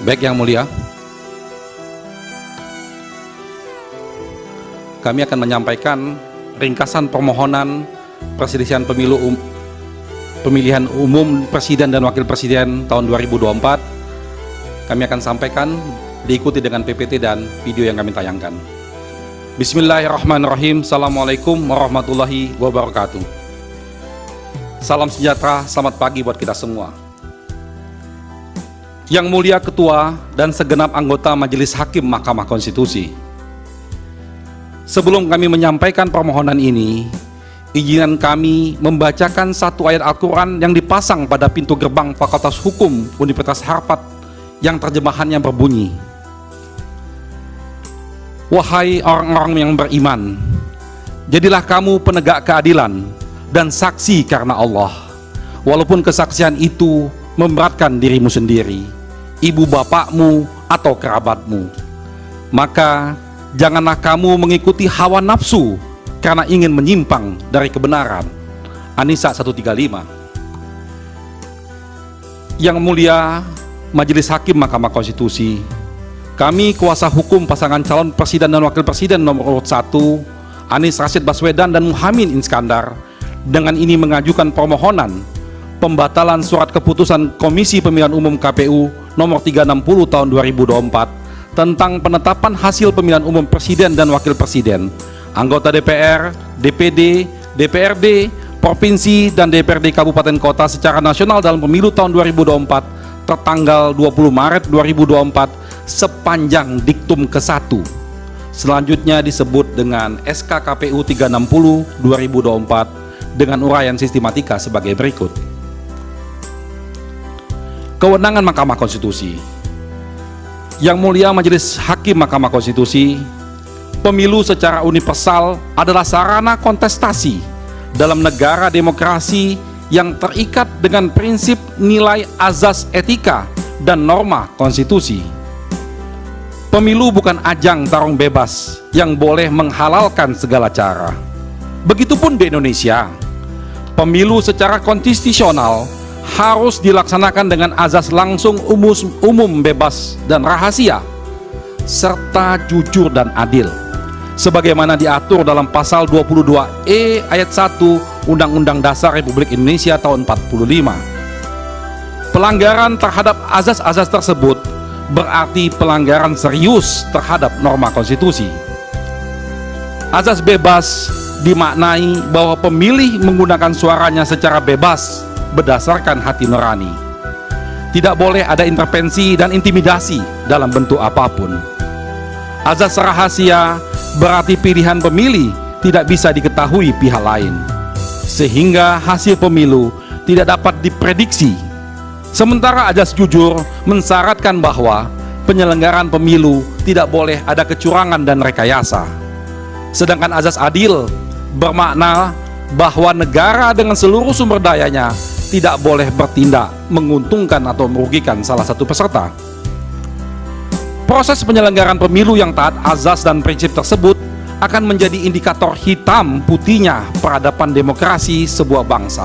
Baik Yang Mulia, kami akan menyampaikan ringkasan permohonan perselisihan pemilihan umum Presiden dan Wakil Presiden tahun 2024. Kami akan sampaikan diikuti dengan PPT dan video yang kami tayangkan. Bismillahirrahmanirrahim. Assalamualaikum warahmatullahi wabarakatuh. Salam sejahtera, selamat pagi buat kita semua. Yang Mulia Ketua dan segenap anggota Majelis Hakim Mahkamah Konstitusi, sebelum kami menyampaikan permohonan ini, izinkan kami membacakan satu ayat Al-Quran yang dipasang pada pintu gerbang Fakultas Hukum Universitas Harvard yang terjemahannya berbunyi, "Wahai orang-orang yang beriman, jadilah kamu penegak keadilan dan saksi karena Allah, walaupun kesaksian itu memberatkan dirimu sendiri, ibu bapakmu atau kerabatmu. Maka janganlah kamu mengikuti hawa nafsu karena ingin menyimpang dari kebenaran." An-Nisa 135. Yang Mulia Majelis Hakim Mahkamah Konstitusi, kami kuasa hukum pasangan calon presiden dan wakil presiden nomor urut 1 Anies Rashid Baswedan dan Muhaimin Iskandar dengan ini mengajukan permohonan pembatalan surat keputusan Komisi Pemilihan Umum KPU nomor 360 tahun 2024 tentang penetapan hasil pemilihan umum presiden dan wakil presiden, anggota DPR, DPD, DPRD, provinsi dan DPRD kabupaten kota secara nasional dalam pemilu tahun 2024 tertanggal 20 Maret 2024 sepanjang diktum ke-1. Selanjutnya disebut dengan SK KPU 360 2024 dengan uraian sistematika sebagai berikut. Kewenangan Mahkamah Konstitusi. Yang Mulia Majelis Hakim Mahkamah Konstitusi, pemilu secara universal adalah sarana kontestasi dalam negara demokrasi yang terikat dengan prinsip nilai azas etika dan norma konstitusi. Pemilu bukan ajang tarung bebas yang boleh menghalalkan segala cara. Begitupun di Indonesia, pemilu secara konstitusional harus dilaksanakan dengan azas langsung, umum, bebas, dan rahasia, serta jujur dan adil, sebagaimana diatur dalam pasal 22E ayat 1 Undang-Undang Dasar Republik Indonesia tahun 45. Pelanggaran terhadap azas-azas tersebut berarti pelanggaran serius terhadap norma konstitusi. Azas bebas dimaknai bahwa pemilih menggunakan suaranya secara bebas berdasarkan hati nurani. Tidak boleh ada intervensi dan intimidasi dalam bentuk apapun. Azas rahasia berarti pilihan pemilih tidak bisa diketahui pihak lain, sehingga hasil pemilu tidak dapat diprediksi. Sementara azas jujur mensyaratkan bahwa penyelenggaraan pemilu tidak boleh ada kecurangan dan rekayasa. Sedangkan azas adil bermakna bahwa negara dengan seluruh sumber dayanya tidak boleh bertindak menguntungkan atau merugikan salah satu peserta. Proses penyelenggaraan pemilu yang taat azas dan prinsip tersebut akan menjadi indikator hitam putihnya peradaban demokrasi sebuah bangsa,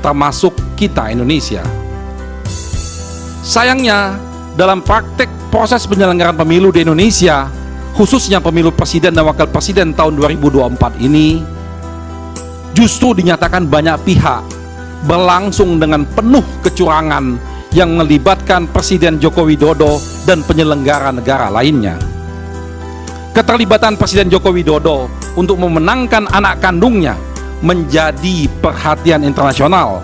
termasuk kita Indonesia. Sayangnya, dalam praktek proses penyelenggaraan pemilu di Indonesia, khususnya pemilu presiden dan wakil presiden tahun 2024 ini, justru dinyatakan banyak pihak berlangsung dengan penuh kecurangan yang melibatkan Presiden Joko Widodo dan penyelenggara negara lainnya. Keterlibatan Presiden Joko Widodo untuk memenangkan anak kandungnya menjadi perhatian internasional.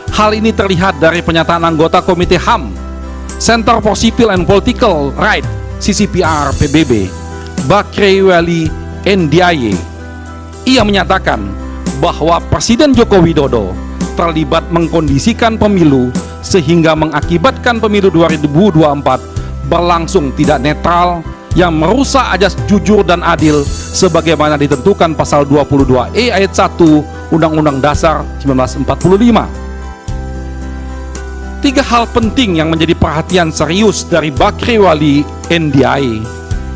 Hal ini terlihat dari pernyataan anggota Komite HAM Center for Civil and Political Rights CCPR PBB, Bakrewali Ndiaye. Ia menyatakan bahwa Presiden Joko Widodo terlibat mengkondisikan pemilu sehingga mengakibatkan pemilu 2024 berlangsung tidak netral yang merusak azas jujur dan adil sebagaimana ditentukan pasal 22E ayat 1 Undang-Undang Dasar 1945. Tiga hal penting yang menjadi perhatian serius dari Bakrewali Ndiaye.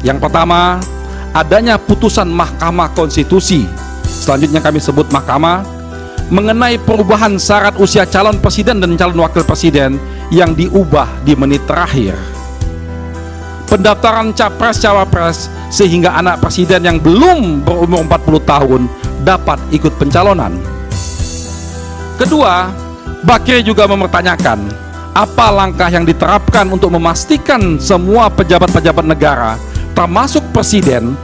Yang pertama, adanya putusan Mahkamah Konstitusi, selanjutnya kami sebut Mahkamah, mengenai perubahan syarat usia calon presiden dan calon wakil presiden yang diubah di menit terakhir. pendaftaran capres-cawapres sehingga anak presiden yang belum berumur 40 tahun dapat ikut pencalonan. Kedua, Bakri juga mempertanyakan apa langkah yang diterapkan untuk memastikan semua pejabat-pejabat negara, termasuk presiden,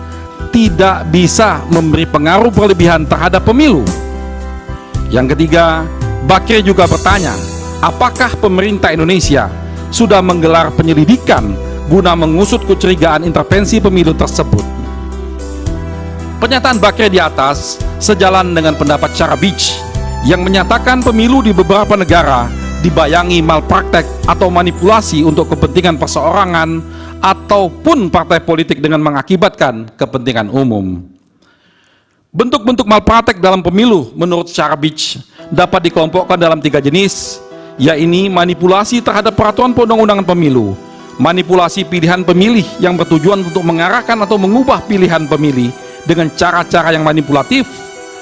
tidak bisa memberi pengaruh berlebihan terhadap pemilu. Yang ketiga, Bakri juga bertanya, apakah pemerintah Indonesia sudah menggelar penyelidikan guna mengusut kecurigaan intervensi pemilu tersebut. Pernyataan Bakri di atas sejalan dengan pendapat Charabich yang menyatakan pemilu di beberapa negara dibayangi malpraktek atau manipulasi untuk kepentingan perseorangan ataupun partai politik dengan mengakibatkan kepentingan umum. Bentuk-bentuk malpraktek dalam pemilu menurut Charabich dapat dikelompokkan dalam 3 jenis, yaitu manipulasi terhadap peraturan perundang-undangan pemilu, manipulasi pilihan pemilih yang bertujuan untuk mengarahkan atau mengubah pilihan pemilih dengan cara-cara yang manipulatif,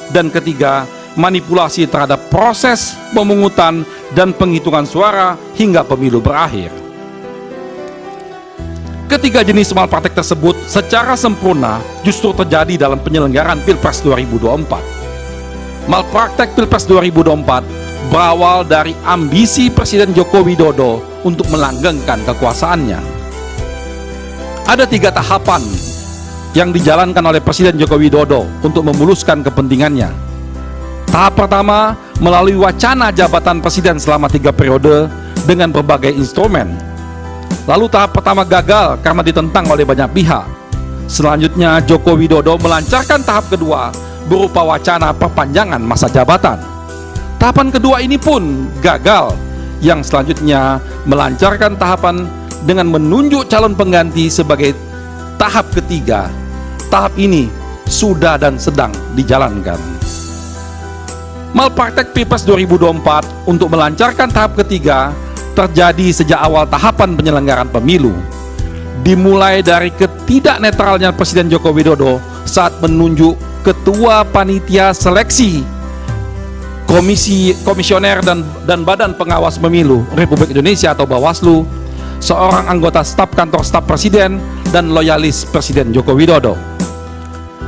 dan ketiga, manipulasi terhadap proses pemungutan dan penghitungan suara hingga pemilu berakhir. Ketiga jenis malpraktek tersebut secara sempurna justru terjadi dalam penyelenggaraan Pilpres 2024. Malpraktek Pilpres 2024 berawal dari ambisi Presiden Joko Widodo untuk melanggengkan kekuasaannya. Ada 3 tahapan yang dijalankan oleh Presiden Joko Widodo untuk memuluskan kepentingannya. Tahap pertama, melalui wacana jabatan presiden selama 3 periode dengan berbagai instrumen. Lalu tahap pertama gagal karena ditentang oleh banyak pihak. Selanjutnya Joko Widodo melancarkan tahap kedua berupa wacana perpanjangan masa jabatan. Tahapan kedua ini pun gagal, yang selanjutnya melancarkan tahapan dengan menunjuk calon pengganti sebagai tahap ketiga. Tahap ini sudah dan sedang dijalankan. Malpraktek Pilpres 2024 untuk melancarkan tahap ketiga terjadi sejak awal tahapan penyelenggaraan pemilu, dimulai dari ketidaknetralnya Presiden Joko Widodo saat menunjuk Ketua Panitia Seleksi Komisioner dan Badan Pengawas Pemilu Republik Indonesia atau Bawaslu, seorang anggota staf kantor staf presiden dan loyalis Presiden Joko Widodo.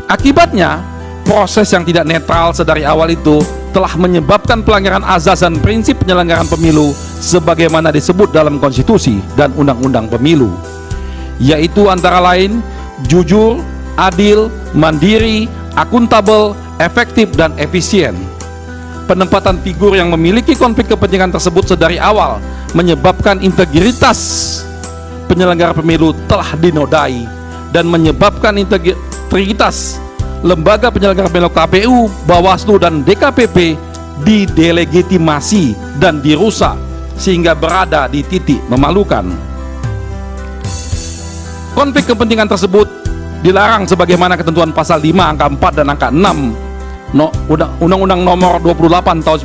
Akibatnya, proses yang tidak netral sedari awal itu telah menyebabkan pelanggaran azas dan prinsip penyelenggaraan pemilu sebagaimana disebut dalam konstitusi dan undang-undang pemilu, yaitu antara lain jujur, adil, mandiri, akuntabel, efektif, dan efisien. Penempatan figur yang memiliki konflik kepentingan tersebut sedari awal menyebabkan integritas penyelenggara pemilu telah dinodai dan menyebabkan integritas lembaga penyelenggara pemilu KPU, Bawaslu, dan DKPP didelegitimasi dan dirusak sehingga berada di titik memalukan. Konflik kepentingan tersebut dilarang sebagaimana ketentuan pasal 5 angka 4 dan angka 6 Undang-Undang Nomor 28 tahun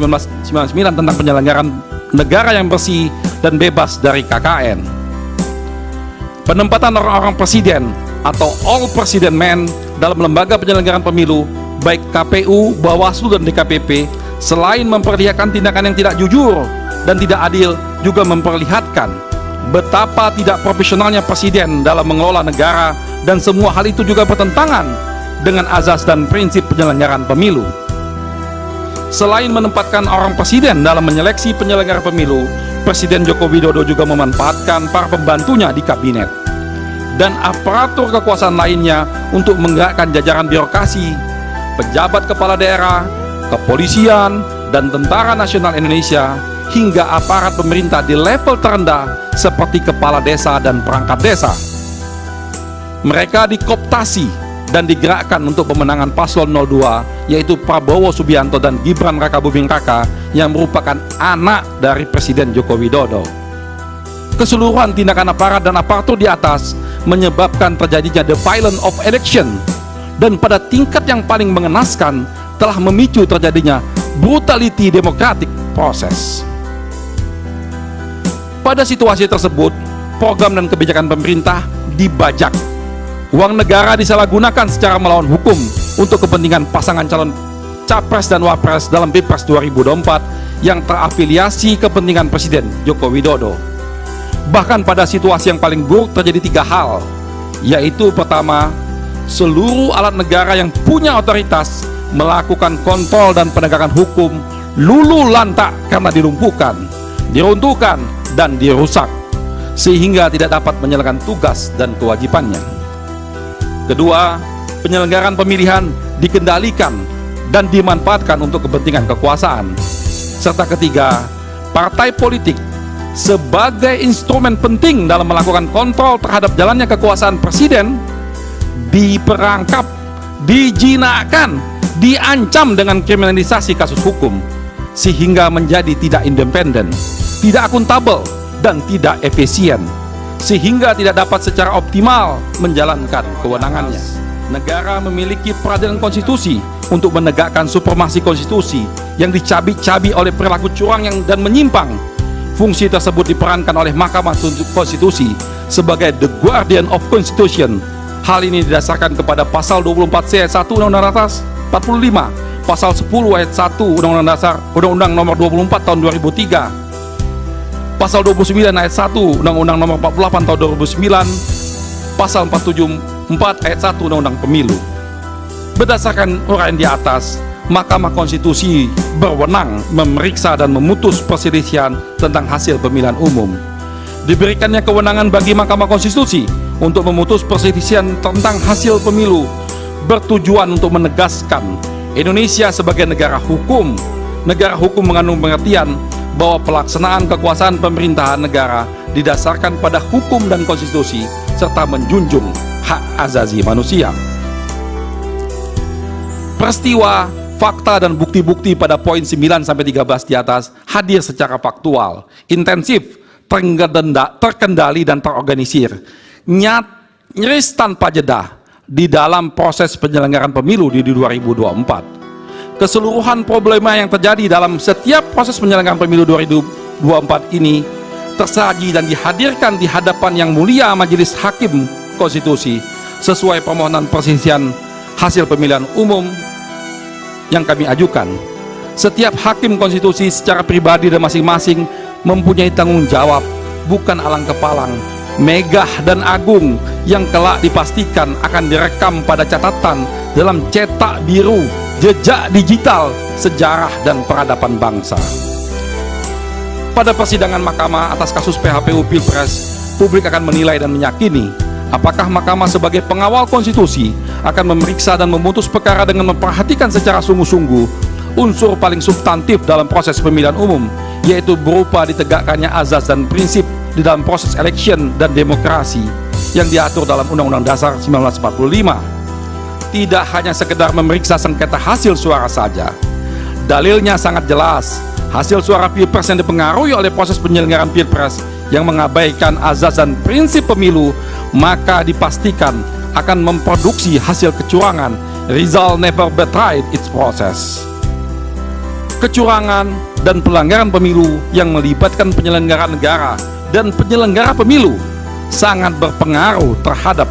1999 tentang penyelenggaraan negara yang bersih dan bebas dari KKN. Penempatan orang-orang presiden atau all president men dalam lembaga penyelenggaraan pemilu baik KPU, Bawaslu, dan DKPP selain memperlihatkan tindakan yang tidak jujur dan tidak adil, juga memperlihatkan betapa tidak profesionalnya presiden dalam mengelola negara, dan semua hal itu juga bertentangan dengan azas dan prinsip penyelenggaraan pemilu. Selain menempatkan orang presiden dalam menyeleksi penyelenggara pemilu, Presiden Joko Widodo juga memanfaatkan para pembantunya di kabinet dan aparatur kekuasaan lainnya untuk menggerakkan jajaran birokrasi, pejabat kepala daerah, kepolisian, dan Tentara Nasional Indonesia, hingga aparat pemerintah di level terendah seperti kepala desa dan perangkat desa. Mereka dikooptasi dan digerakkan untuk pemenangan paslon 02, yaitu Prabowo Subianto dan Gibran Rakabuming Raka yang merupakan anak dari Presiden Joko Widodo. Keseluruhan tindakan aparat dan aparatur di atas menyebabkan terjadinya the violence of election, dan pada tingkat yang paling mengenaskan telah memicu terjadinya brutality democratic process. Pada situasi tersebut, program dan kebijakan pemerintah dibajak. Uang negara disalahgunakan secara melawan hukum untuk kepentingan pasangan calon capres dan wapres dalam Pilpres 2024 yang terafiliasi kepentingan Presiden Joko Widodo. Bahkan pada situasi yang paling buruk terjadi 3 hal. yaitu pertama, seluruh alat negara yang punya otoritas melakukan kontrol dan penegakan hukum luluh lantak karena dilumpuhkan, diruntuhkan, dan dirusak, sehingga tidak dapat menjalankan tugas dan kewajibannya. Kedua, penyelenggaraan pemilihan dikendalikan dan dimanfaatkan untuk kepentingan kekuasaan. Serta ketiga, partai politik sebagai instrumen penting dalam melakukan kontrol terhadap jalannya kekuasaan presiden diperangkap, dijinakkan, diancam dengan kriminalisasi kasus hukum, sehingga menjadi tidak independen, tidak akuntabel, dan tidak efisien, sehingga tidak dapat secara optimal menjalankan kewenangannya. Negara memiliki peradilan konstitusi untuk menegakkan supremasi konstitusi yang dicabik-cabik oleh perilaku curang dan menyimpang. Fungsi tersebut diperankan oleh Mahkamah Konstitusi sebagai the guardian of constitution. Hal ini didasarkan kepada pasal 24C ayat 1 Undang-Undang Dasar 45, pasal 10 ayat 1 Undang-Undang Dasar Undang-Undang nomor 24 tahun 2003, pasal 29 ayat 1 Undang-Undang nomor 48 tahun 2009, pasal 474 ayat 1 Undang-Undang Pemilu. Berdasarkan uraian di atas, Mahkamah Konstitusi berwenang memeriksa dan memutus perselisihan tentang hasil pemilihan umum. Diberikannya kewenangan bagi Mahkamah Konstitusi untuk memutus perselisihan tentang hasil pemilu bertujuan untuk menegaskan Indonesia sebagai negara hukum. Negara hukum mengandung pengertian bahwa pelaksanaan kekuasaan pemerintahan negara didasarkan pada hukum dan konstitusi serta menjunjung hak asasi manusia. Peristiwa, fakta, dan bukti-bukti pada poin 9-13 di atas hadir secara faktual, intensif, terkendali, dan terorganisir, nyaris tanpa jeda di dalam proses penyelenggaraan pemilu di 2024. Keseluruhan problema yang terjadi dalam setiap proses penyelenggaraan pemilu 2024 ini tersaji dan dihadirkan di hadapan yang mulia Majelis Hakim Konstitusi sesuai permohonan perselisihan hasil pemilihan umum yang kami ajukan. Setiap hakim konstitusi secara pribadi dan masing-masing mempunyai tanggung jawab, bukan alang-kepalang, megah dan agung yang kelak dipastikan akan direkam pada catatan dalam cetak biru jejak digital sejarah dan peradaban bangsa. Pada persidangan Mahkamah atas kasus PHPU Pilpres, publik akan menilai dan meyakini apakah Mahkamah sebagai pengawal konstitusi akan memeriksa dan memutus perkara dengan memperhatikan secara sungguh-sungguh unsur paling substantif dalam proses pemilihan umum, yaitu berupa ditegakkannya azas dan prinsip di dalam proses election dan demokrasi yang diatur dalam Undang-Undang Dasar 1945. Tidak hanya sekedar memeriksa sengketa hasil suara saja. Dalilnya sangat jelas. Hasil suara Pilpres yang dipengaruhi oleh proses penyelenggaraan Pilpres yang mengabaikan azas dan prinsip pemilu, maka dipastikan akan memproduksi hasil kecurangan. Result never betrayed its process. Kecurangan dan pelanggaran pemilu yang melibatkan penyelenggara negara dan penyelenggara pemilu sangat berpengaruh terhadap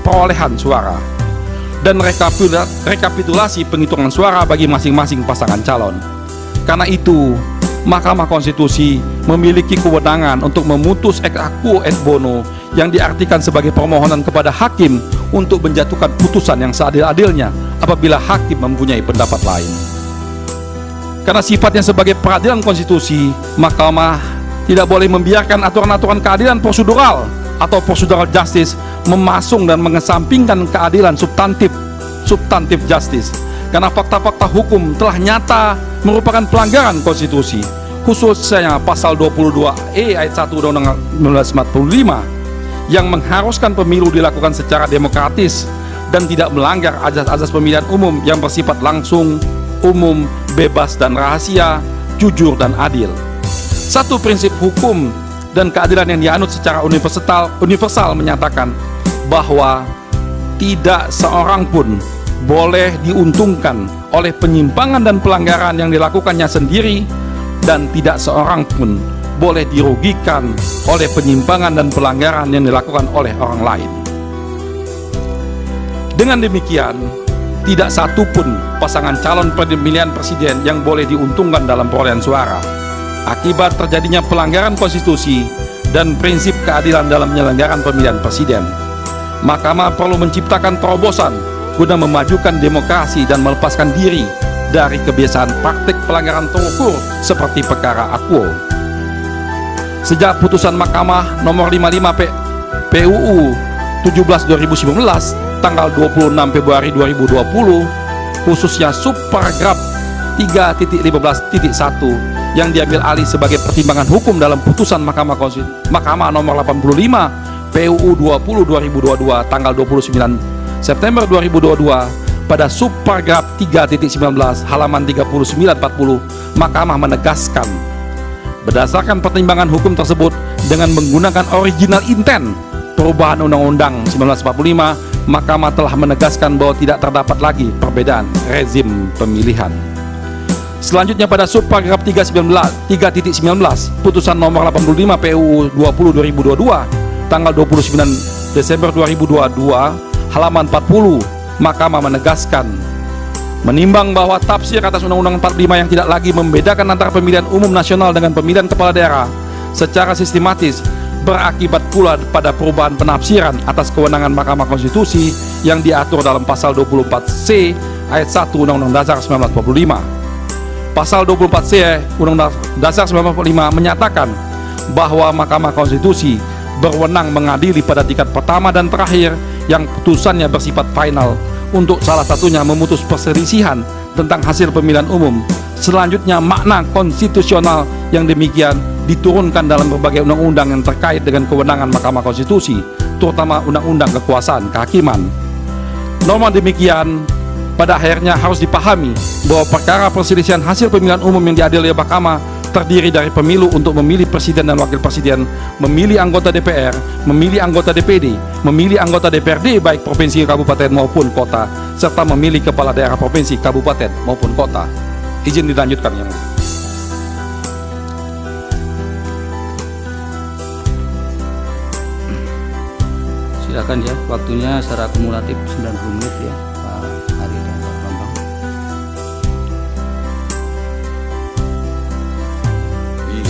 perolehan suara dan rekapitulasi penghitungan suara bagi masing-masing pasangan calon. Karena itu, Mahkamah Konstitusi memiliki kewenangan untuk memutus ex aequo et bono yang diartikan sebagai permohonan kepada hakim untuk menjatuhkan putusan yang seadil-adilnya apabila hakim mempunyai pendapat lain. Karena sifatnya sebagai peradilan konstitusi, Mahkamah tidak boleh membiarkan aturan-aturan keadilan prosedural atau procedural justice memasung dan mengesampingkan keadilan substantif justice. Karena fakta-fakta hukum telah nyata merupakan pelanggaran konstitusi, khususnya pasal 22E ayat 1 Undang-Undang 1945 yang mengharuskan pemilu dilakukan secara demokratis dan tidak melanggar azas-azas pemilihan umum yang bersifat langsung, umum, bebas dan rahasia, jujur dan adil. Satu prinsip hukum dan keadilan yang dianut secara universal menyatakan bahwa tidak seorang pun boleh diuntungkan oleh penyimpangan dan pelanggaran yang dilakukannya sendiri, dan tidak seorang pun boleh dirugikan oleh penyimpangan dan pelanggaran yang dilakukan oleh orang lain. Dengan demikian, tidak satu pun pasangan calon pemilihan presiden yang boleh diuntungkan dalam perolehan suara akibat terjadinya pelanggaran konstitusi dan prinsip keadilan dalam penyelenggaraan pemilihan presiden. Mahkamah perlu menciptakan terobosan guna memajukan demokrasi dan melepaskan diri dari kebiasaan praktik pelanggaran terukur seperti perkara Akwo. Sejak putusan Mahkamah nomor 55 PUU 17/2019 tanggal 26 Februari 2020, khususnya subparagraf 3.15.1 yang diambil alih sebagai pertimbangan hukum dalam putusan Mahkamah nomor 85 PUU 20/2022 tanggal 29 September 2022 pada subparagraf 3.19 halaman 3940, Mahkamah menegaskan berdasarkan pertimbangan hukum tersebut dengan menggunakan original intent perubahan Undang-Undang 1945, Mahkamah telah menegaskan bahwa tidak terdapat lagi perbedaan rezim pemilihan. Selanjutnya pada subparagraf 3.19 putusan nomor 85 PUU 20/2022 tanggal 29 Desember 2022 halaman 40, Mahkamah menegaskan menimbang bahwa tafsir atas Undang-Undang 45 yang tidak lagi membedakan antara pemilihan umum nasional dengan pemilihan kepala daerah secara sistematis berakibat pula pada perubahan penafsiran atas kewenangan Mahkamah Konstitusi yang diatur dalam pasal 24C ayat 1 Undang-Undang Dasar 1945. Pasal 24C Undang-Undang Dasar 1945 menyatakan bahwa Mahkamah Konstitusi berwenang mengadili pada tingkat pertama dan terakhir yang putusannya bersifat final, untuk salah satunya memutus perselisihan tentang hasil pemilihan umum. Selanjutnya makna konstitusional yang demikian diturunkan dalam berbagai undang-undang yang terkait dengan kewenangan Mahkamah Konstitusi, terutama undang-undang kekuasaan kehakiman. Norma demikian pada akhirnya harus dipahami bahwa perkara perselisihan hasil pemilihan umum yang diadili oleh Mahkamah terdiri dari pemilu untuk memilih presiden dan wakil presiden, memilih anggota DPR, memilih anggota DPD, memilih anggota DPRD baik provinsi, kabupaten maupun kota, serta memilih kepala daerah provinsi, kabupaten maupun kota. Izin dilanjutkan yang mulia. Silakan ya, waktunya secara kumulatif 90 menit ya Pak Ari dan Pak Bambang. Iya.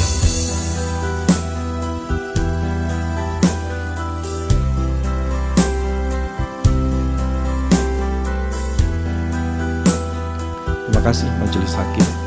Terima kasih Majelis Hakim.